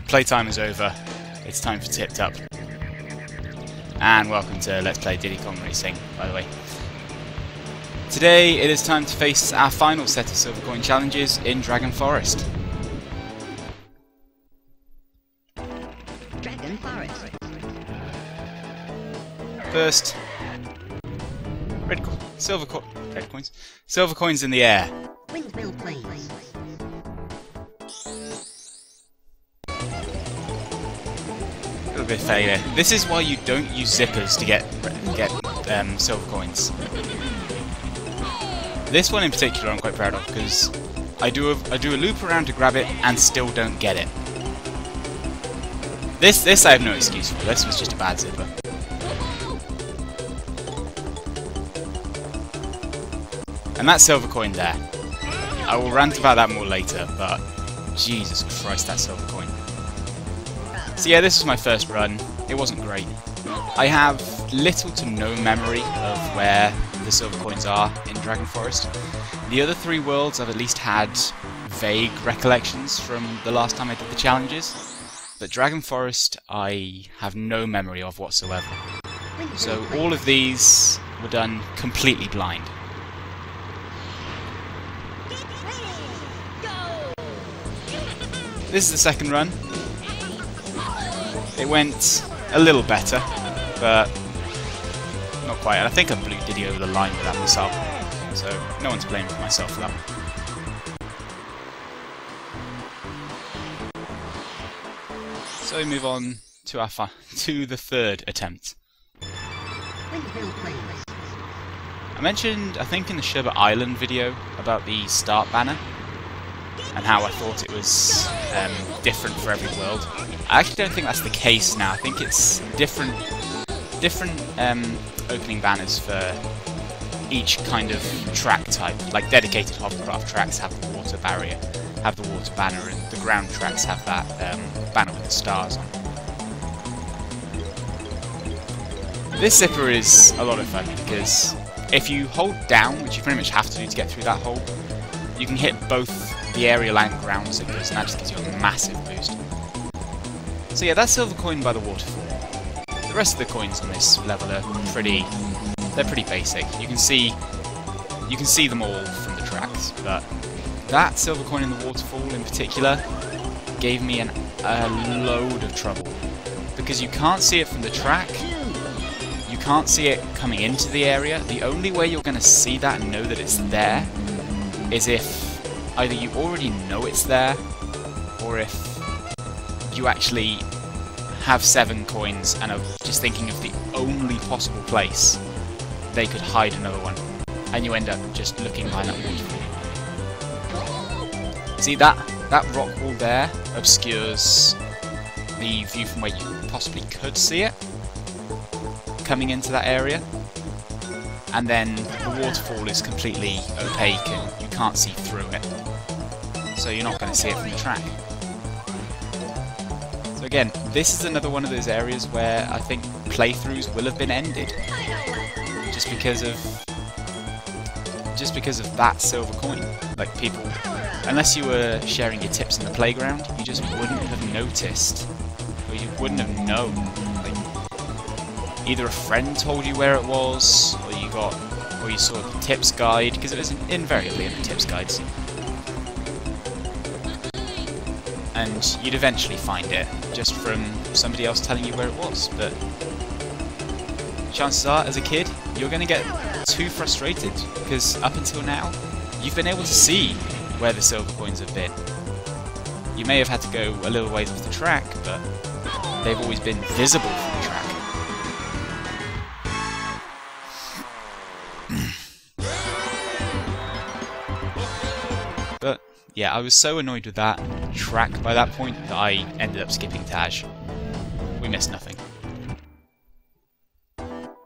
playtime is over. It's time for Tipped Up. And welcome to Let's Play Diddy Kong Racing, by the way. Today it is time to face our final set of silver coin challenges in Dragon Forest. Dragon Forest. First, silver coins in the air. Windmill Plains. A little bit of failure. This is why you don't use zippers to get silver coins. This one in particular I'm quite proud of because I do a loop around to grab it and still don't get it. This I have no excuse for. This was just a bad zipper. And that silver coin there. I will rant about that more later, but Jesus Christ, that silver coin. So yeah, this was my first run. It wasn't great. I have little to no memory of where the silver coins are in Dragon Forest. The other three worlds I've at least had vague recollections from the last time I did the challenges, but Dragon Forest I have no memory of whatsoever. So all of these were done completely blind. This is the second run. It went a little better, but not quite. And I think I blew Diddy over the line with that myself, so no one's blaming myself for that. So we move on to our the third attempt. I mentioned, I think in the Sherbet Island video, about the start banner and how I thought it was different for every world. I actually don't think that's the case now. I think it's different opening banners for each kind of track type. Like dedicated hovercraft tracks have the water barrier, have the water banner, and the ground tracks have that banner with the stars on. This zipper is a lot of fun because if you hold down, which you pretty much have to do to get through that hole, you can hit both the aerial and ground zippers, and that just gives you a massive boost. So yeah, that's silver coin by the waterfall. The rest of the coins on this level are pretty basic. You can see them all from the tracks, but that silver coin in the waterfall in particular gave me a load of trouble because you can't see it from the track. You can't see it coming into the area. The only way you're going to see that and know that it's there is if either you already know it's there, or if you actually have 7 coins and are just thinking of the only possible place they could hide another one, and you end up just looking behind that waterfall. See, that rock wall there obscures the view from where you possibly could see it coming into that area, and then the waterfall is completely opaque and you can't see through it, so you're not going to see it from the track. So again, this is another one of those areas where I think playthroughs will have been ended just because of that silver coin. Like, people, unless you were sharing your tips in the playground, you just wouldn't have noticed, or you wouldn't have known. Like, either a friend told you where it was, or you saw the tips guide, because it was invariably in the tips guides. And you'd eventually find it, just from somebody else telling you where it was. But chances are, as a kid, you're going to get too frustrated, because up until now, you've been able to see where the silver coins have been. You may have had to go a little ways off the track, but they've always been visible from the track. But yeah, I was so annoyed with that track by that point that I ended up skipping Taj. We missed nothing.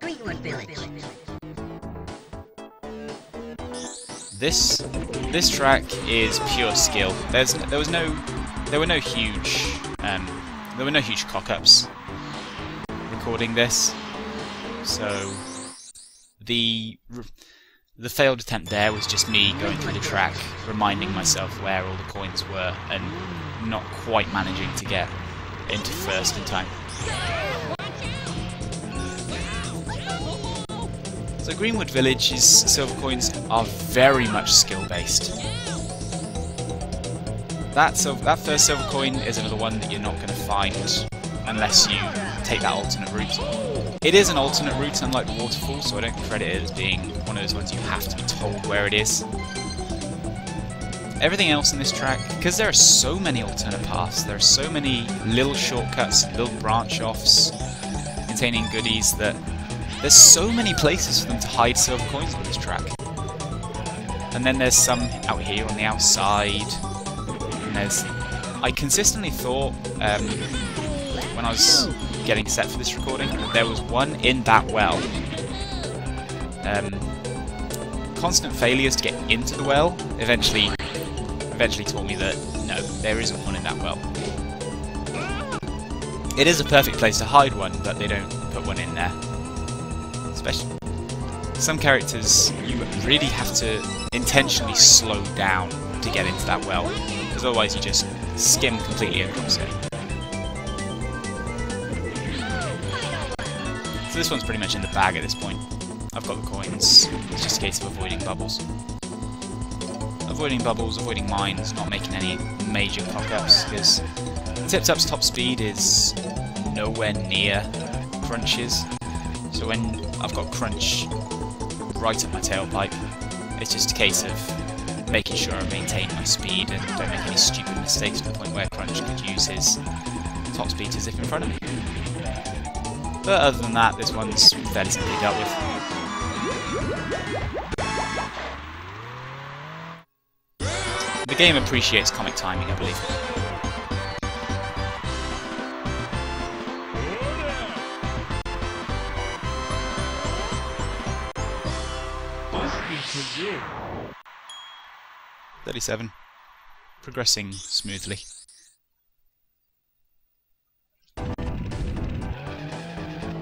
Greenwood Village. This track is pure skill. There were no huge cock-ups recording this. So the failed attempt there was just me going through the track, reminding myself where all the coins were, and not quite managing to get into first in time. So Greenwood Village's silver coins are very much skill based. That first silver coin is another one that you're not going to find unless you take that alternate route. It is an alternate route, unlike the waterfall, so I don't credit it as being one of those ones you have to be told where it is. Everything else in this track, because there are so many alternate paths, there are so many little shortcuts, little branch-offs containing goodies, that there's so many places for them to hide silver coins on this track. And then there's some out here on the outside. I consistently thought, when I was getting set for this recording, that there was one in that well. Constant failures to get into the well eventually told me that no, there isn't one in that well. It is a perfect place to hide one, but they don't put one in there. Especially some characters, you really have to intentionally slow down to get into that well, because otherwise you just skim completely across it. So this one's pretty much in the bag at this point. I've got the coins, it's just a case of avoiding bubbles. Avoiding mines, not making any major cock-ups, because Tip Tup's top speed is nowhere near Crunch's. So when I've got Crunch right up my tailpipe, it's just a case of making sure I maintain my speed and don't make any stupid mistakes to the point where Crunch could use his top speed to zip in front of me. But other than that, this one's fairly simply dealt with. The game appreciates comic timing, I believe. Begin. 37. Progressing smoothly.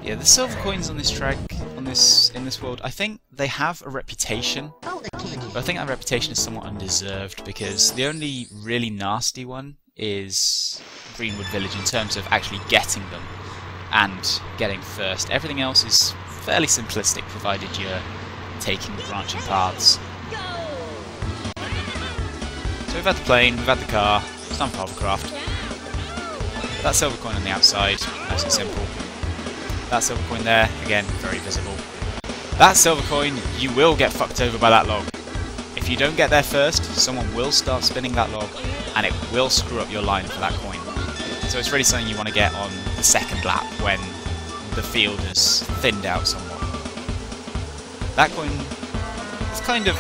Yeah, the silver coins on this track, in this world, I think they have a reputation. Boulder Canyon. But I think that reputation is somewhat undeserved, because the only really nasty one is Greenwood Village in terms of actually getting them and getting first. Everything else is fairly simplistic, provided you're taking the branching paths. So we've had the plane, we've had the car, it's time for hovercraft. That silver coin on the outside, nice and simple. That silver coin there, again, very visible. That silver coin, you will get fucked over by that log. If you don't get there first, someone will start spinning that log, and it will screw up your line for that coin. So it's really something you want to get on the second lap when the field has thinned out somewhat. That coin, it's kind of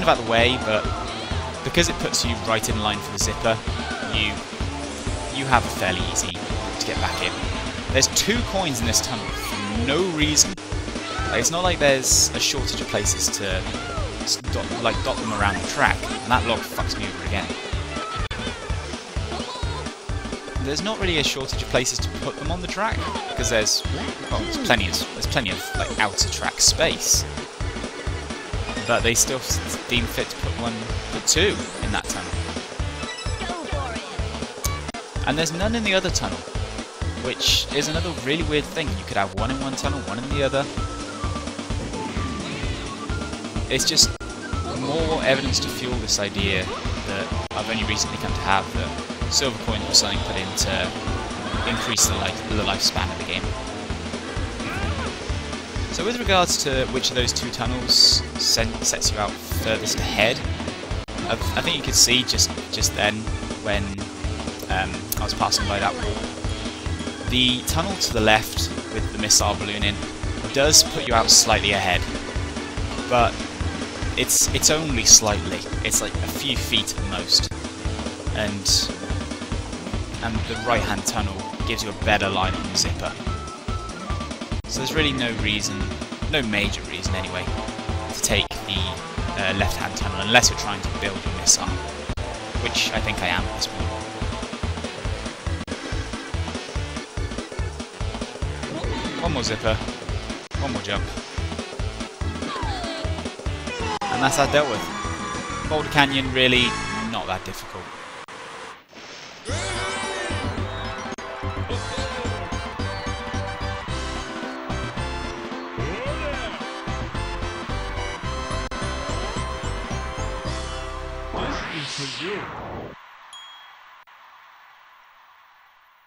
out of the way, but because it puts you right in line for the zipper, you have a fairly easy to get back in. There's 2 coins in this tunnel for no reason. Like, it's not like there's a shortage of places to dot them around the track, and that log fucks me over again. There's not really a shortage of places to put them on the track, because there's plenty of like outer track space. But they still deem fit to put 2 in that tunnel. And there's none in the other tunnel, which is another really weird thing. You could have 1 in one tunnel, 1 in the other. It's just more evidence to fuel this idea that I've only recently come to have, that silver coins were something put in to increase the lifespan of the game. So with regards to which of those 2 tunnels sets you out furthest ahead, I think you could see just then when I was passing by that wall, the tunnel to the left with the missile balloon in does put you out slightly ahead, but it's only slightly. It's like a few feet at most, and the right-hand tunnel gives you a better line on the zipper. So there's really no major reason anyway, to take the left-hand tunnel unless you're trying to build your missile, which I think I am at this point. One more zipper, one more jump, and that's that dealt with. Boulder Canyon, really not that difficult.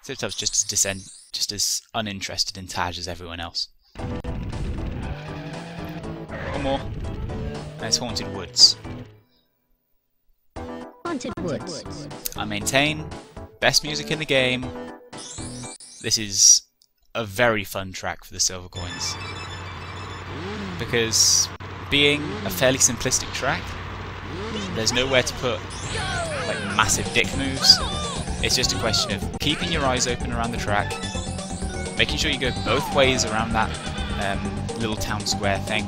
Tip Top's just as uninterested in Taj as everyone else. One more. And it's Haunted Woods. Haunted Woods. I maintain, best music in the game. This is a very fun track for the silver coins. Because being a fairly simplistic track, there's nowhere to put like massive dick moves. It's just a question of keeping your eyes open around the track, making sure you go both ways around that little town square thing,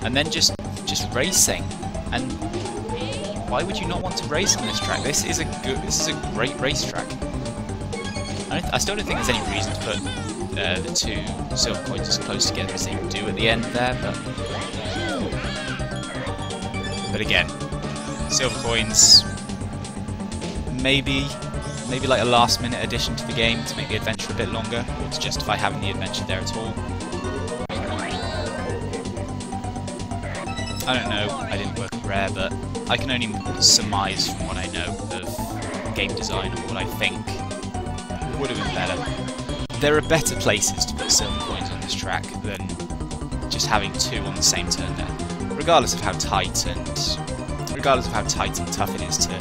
and then just racing. And why would you not want to race on this track? This is a great racetrack. I still don't think there's any reason to put the two silver coins as close together as they do at the end there, but again, silver coins, maybe like a last-minute addition to the game to make the adventure a bit longer, or to justify having the adventure there at all. I don't know, I didn't work at Rare, but I can only surmise from what I know of game design and what I think would have been better. There are better places to put silver coins on this track than just having two on the same turn there, regardless of how tight and tough it is to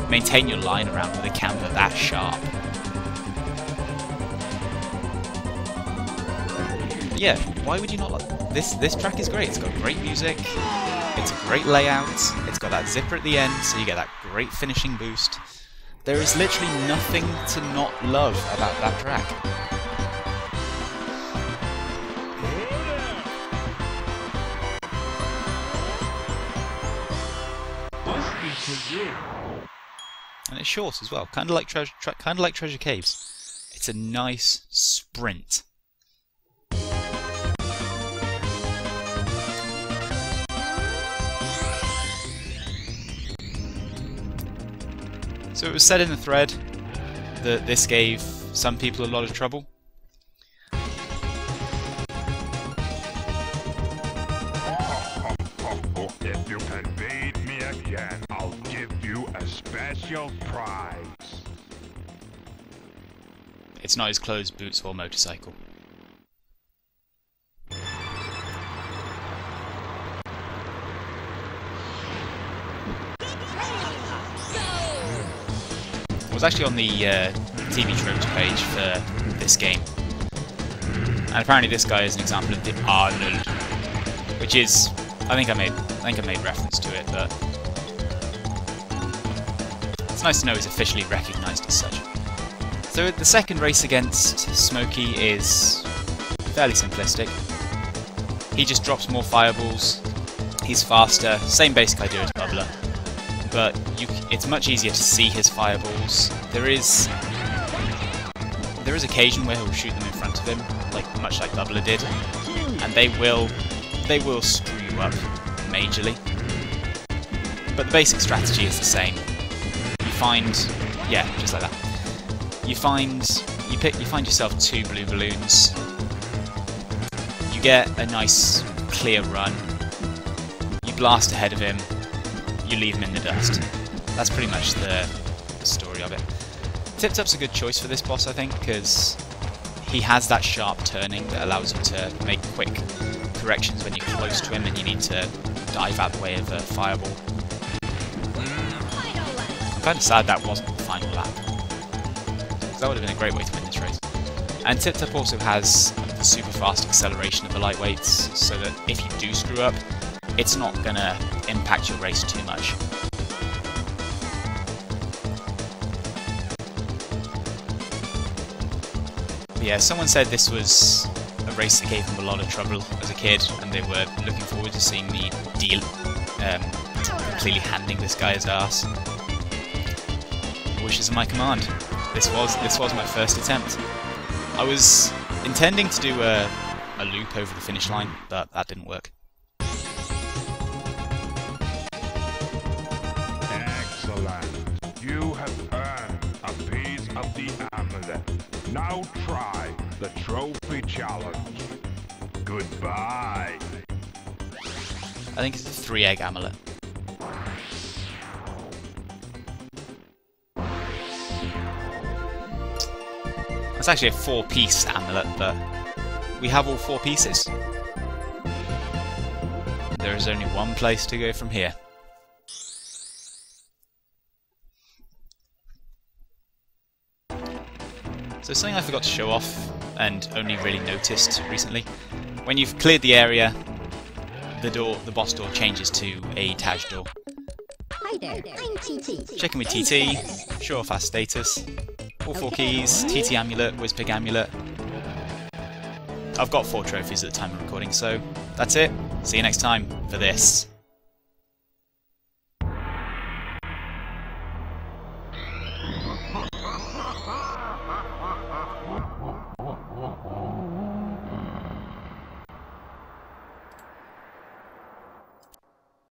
maintain your line around with a camber that sharp. But yeah, why would you not like this? This track is great. It's got great music. It's a great layout. It's got that zipper at the end, so you get that great finishing boost. There is literally nothing to not love about that track. And it's short as well, kind of like Treasure Caves. It's a nice sprint. So it was said in the thread that this gave some people a lot of trouble. If you can beat me again, I'll give you a special prize. It's not his clothes, boots, or motorcycle. I was actually on the TV tropes page for this game, and apparently this guy is an example of the Arnold, which is, I think I made reference to it, but it's nice to know he's officially recognised as such. So the second race against Smokey is fairly simplistic. He just drops more fireballs. He's faster, same basic idea as Bubbler, but it's much easier to see his fireballs. There is occasion where he'll shoot them in front of him, much like Bubbler did, and they will screw you up majorly. But the basic strategy is the same. You find, yeah, just like that. You find yourself 2 blue balloons. You get a nice clear run. You blast ahead of him. You leave him in the dust. That's pretty much the story of it. Tip Top's a good choice for this boss, I think, because he has that sharp turning that allows you to make quick corrections when you're close to him and you need to dive out the way of a fireball. I'm kind of sad that wasn't the final lap, because that would have been a great way to win this race. And Tip Top also has the super fast acceleration of the lightweights, so that if you do screw up, it's not going to impact your race too much. But yeah, someone said this was a race that gave them a lot of trouble as a kid, and they were looking forward to seeing me deal completely handing this guy his ass. Wishes are my command. This was my first attempt. I was intending to do a loop over the finish line, but that didn't work. Excellent. You have earned a piece of the amulet. Now try the trophy challenge. Goodbye. I think it's a 3-egg amulet. It's actually a 4-piece amulet, but we have all 4 pieces. There is only one place to go from here. So something I forgot to show off, and only really noticed recently. When you've cleared the area, the boss door changes to a Taj door. Hi there, I'm TT. Checking with TT, show off our status. All 4 keys, TT amulet, Whizpig amulet. I've got 4 trophies at the time of recording, so that's it. See you next time for this.